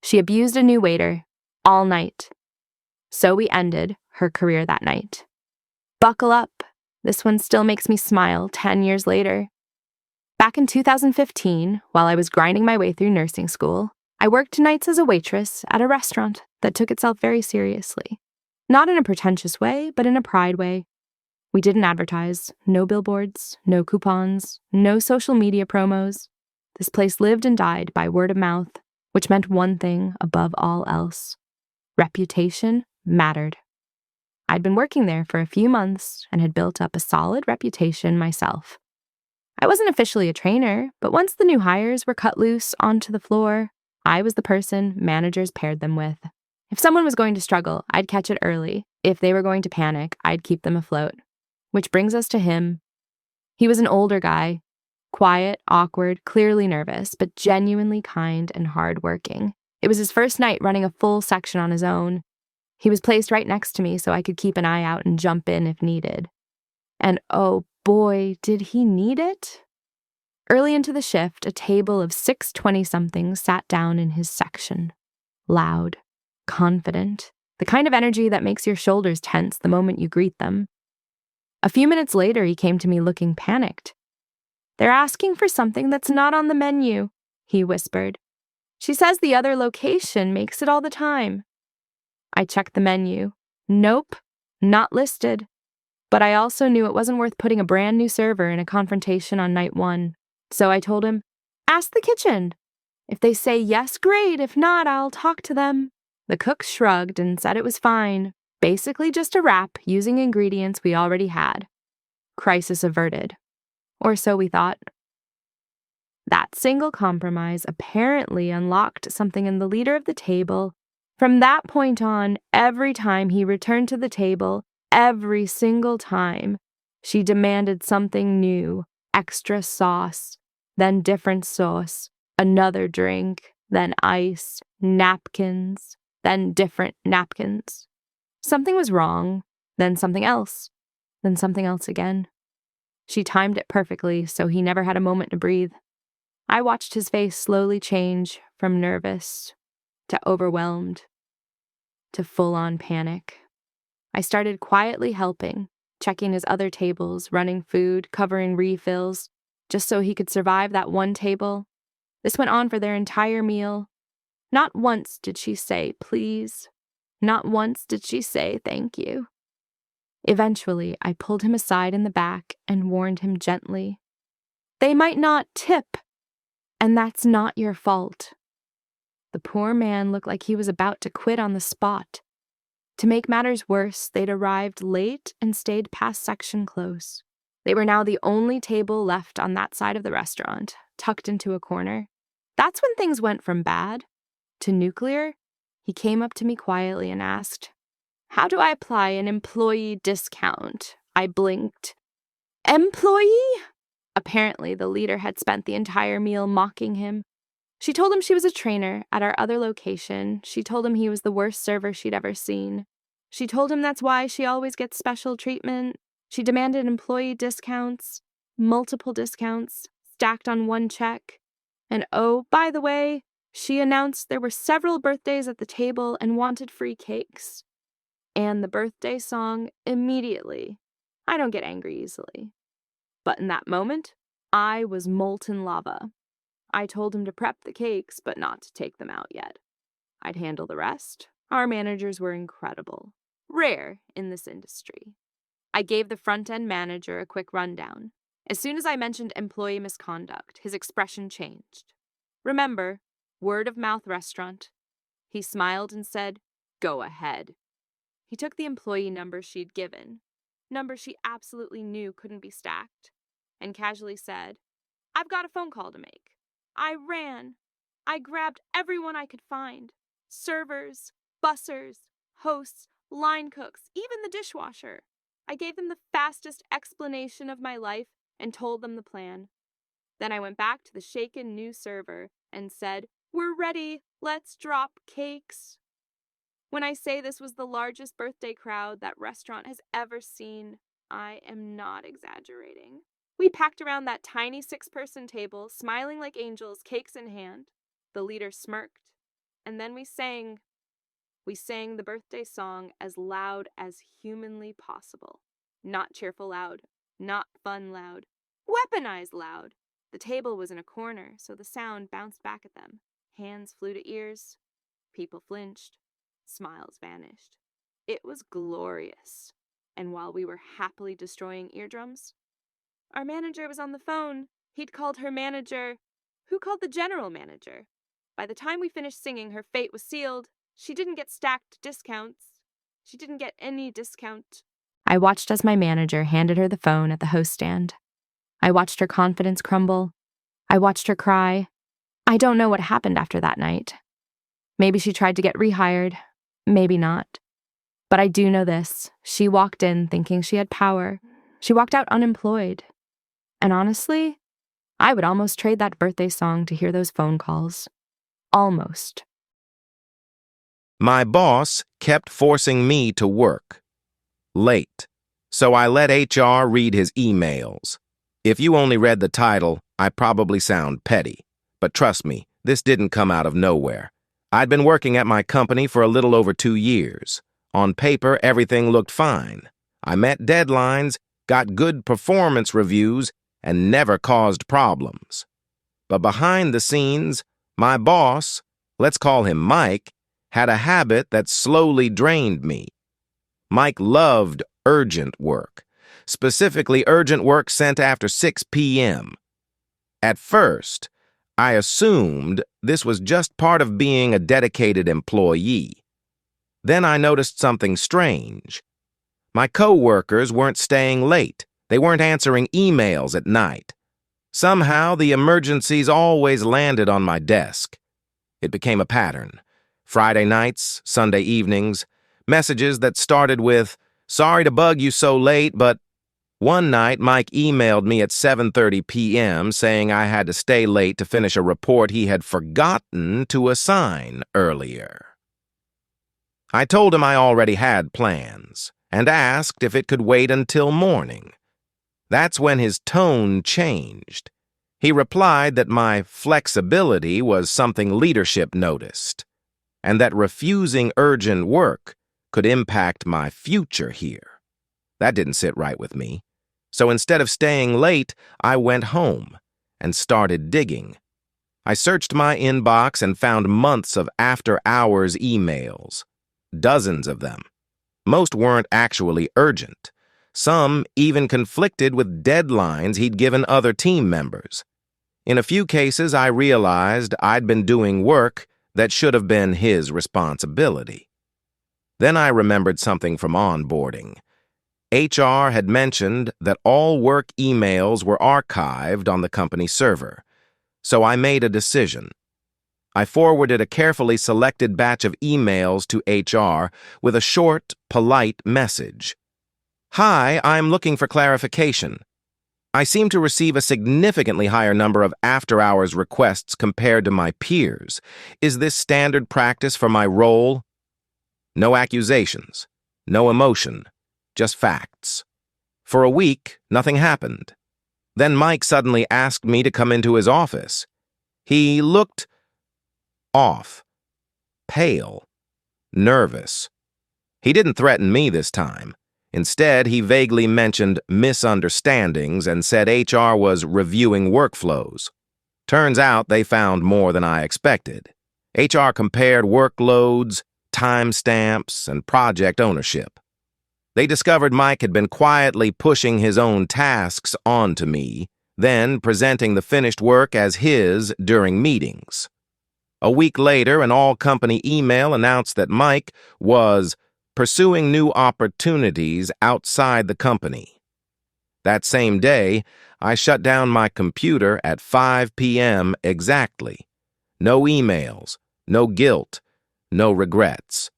She abused a new waiter all night. So we ended her career that night. Buckle up. This one still makes me smile 10 years later. Back in 2015, while I was grinding my way through nursing school, I worked nights as a waitress at a restaurant that took itself very seriously. Not in a pretentious way, but in a pride way. We didn't advertise, no billboards, no coupons, no social media promos. This place lived and died by word of mouth, which meant one thing above all else. Reputation mattered. I'd been working there for a few months and had built up a solid reputation myself. I wasn't officially a trainer, but once the new hires were cut loose onto the floor, I was the person managers paired them with. If someone was going to struggle, I'd catch it early. If they were going to panic, I'd keep them afloat. Which brings us to him. He was an older guy, quiet, awkward, clearly nervous, but genuinely kind and hardworking. It was his first night running a full section on his own. He was placed right next to me so I could keep an eye out and jump in if needed. And oh boy, did he need it? Early into the shift, a table of 6 20-somethings sat down in his section. Loud, confident, the kind of energy that makes your shoulders tense the moment you greet them. A few minutes later, he came to me looking panicked. "They're asking for something that's not on the menu," he whispered. "She says the other location makes it all the time." I checked the menu. Nope, not listed. But I also knew it wasn't worth putting a brand new server in a confrontation on night 1. So I told him, "Ask the kitchen. If they say yes, great. If not, I'll talk to them." The cook shrugged and said it was fine. Basically just a wrap using ingredients we already had. Crisis averted. Or so we thought. That single compromise apparently unlocked something in the leader of the table. From that point on, every time he returned to the table, every single time, she demanded something new, extra sauce, then different sauce, another drink, then ice, napkins, then different napkins. Something was wrong, then something else again. She timed it perfectly, so he never had a moment to breathe. I watched his face slowly change from nervous to overwhelmed to full-on panic. I started quietly helping, checking his other tables, running food, covering refills, just so he could survive that one table. This went on for their entire meal. Not once did she say, "Please." Not once did she say, "Thank you." Eventually, I pulled him aside in the back and warned him gently. "They might not tip, and that's not your fault." The poor man looked like he was about to quit on the spot. To make matters worse, they'd arrived late and stayed past section close. They were now the only table left on that side of the restaurant, tucked into a corner. That's when things went from bad to nuclear. He came up to me quietly and asked, "How do I apply an employee discount?" I blinked. "Employee?" Apparently, the leader had spent the entire meal mocking him. She told him she was a trainer at our other location. She told him he was the worst server she'd ever seen. She told him that's why she always gets special treatment. She demanded employee discounts, multiple discounts, stacked on one check. And oh, by the way, she announced there were several birthdays at the table and wanted free cakes. And the birthday song immediately. I don't get angry easily. But in that moment, I was molten lava. I told him to prep the cakes, but not to take them out yet. I'd handle the rest. Our managers were incredible. Rare in this industry. I gave the front-end manager a quick rundown. As soon as I mentioned employee misconduct, his expression changed. "Remember, word-of-mouth restaurant." He smiled and said, "Go ahead." He took the employee number she'd given, number she absolutely knew couldn't be stacked, and casually said, "I've got a phone call to make." I ran. I grabbed everyone I could find. Servers, bussers, hosts, line cooks, even the dishwasher. I gave them the fastest explanation of my life and told them the plan. Then I went back to the shaken new server and said, "We're ready. Let's drop cakes." When I say this was the largest birthday crowd that restaurant has ever seen, I am not exaggerating. We packed around that tiny 6-person table, smiling like angels, cakes in hand. The leader smirked. And then we sang the birthday song as loud as humanly possible. Not cheerful loud, not fun loud, weaponized loud. The table was in a corner, so the sound bounced back at them. Hands flew to ears, people flinched, smiles vanished. It was glorious. And while we were happily destroying eardrums, our manager was on the phone. He'd called her manager, who called the general manager. By the time we finished singing, her fate was sealed. She didn't get stacked discounts. She didn't get any discount. I watched as my manager handed her the phone at the host stand. I watched her confidence crumble. I watched her cry. I don't know what happened after that night. Maybe she tried to get rehired. Maybe not. But I do know this. She walked in thinking she had power. She walked out unemployed. And honestly, I would almost trade that birthday song to hear those phone calls. Almost. My boss kept forcing me to work late, so I let HR read his emails. If you only read the title, I probably sound petty. But trust me, this didn't come out of nowhere. I'd been working at my company for a little over 2 years. On paper, everything looked fine. I met deadlines, got good performance reviews, and never caused problems. But behind the scenes, my boss, let's call him Mike, had a habit that slowly drained me. Mike loved urgent work, specifically urgent work sent after 6 p.m. At first, I assumed this was just part of being a dedicated employee. Then I noticed something strange. My coworkers weren't staying late. They weren't answering emails at night. Somehow, the emergencies always landed on my desk. It became a pattern. Friday nights, Sunday evenings, messages that started with, "Sorry to bug you so late, but..." One night, Mike emailed me at 7:30 p.m. saying I had to stay late to finish a report he had forgotten to assign earlier. I told him I already had plans and asked if it could wait until morning. That's when his tone changed. He replied that my flexibility was something leadership noticed, and that refusing urgent work could impact my future here. That didn't sit right with me. So instead of staying late, I went home and started digging. I searched my inbox and found months of after-hours emails. Dozens of them. Most weren't actually urgent. Some even conflicted with deadlines he'd given other team members. In a few cases, I realized I'd been doing work that should have been his responsibility. Then I remembered something from onboarding. HR had mentioned that all work emails were archived on the company server, so I made a decision. I forwarded a carefully selected batch of emails to HR with a short, polite message. "Hi, I'm looking for clarification. I seem to receive a significantly higher number of after-hours requests compared to my peers. Is this standard practice for my role?" No accusations, no emotion, just facts. For a week, nothing happened. Then Mike suddenly asked me to come into his office. He looked off, pale, nervous. He didn't threaten me this time. Instead, he vaguely mentioned misunderstandings and said HR was reviewing workflows. Turns out they found more than I expected. HR compared workloads, timestamps, and project ownership. They discovered Mike had been quietly pushing his own tasks onto me, then presenting the finished work as his during meetings. A week later, an all-company email announced that Mike was pursuing new opportunities outside the company. That same day, I shut down my computer at 5 p.m. exactly. No emails, no guilt, no regrets.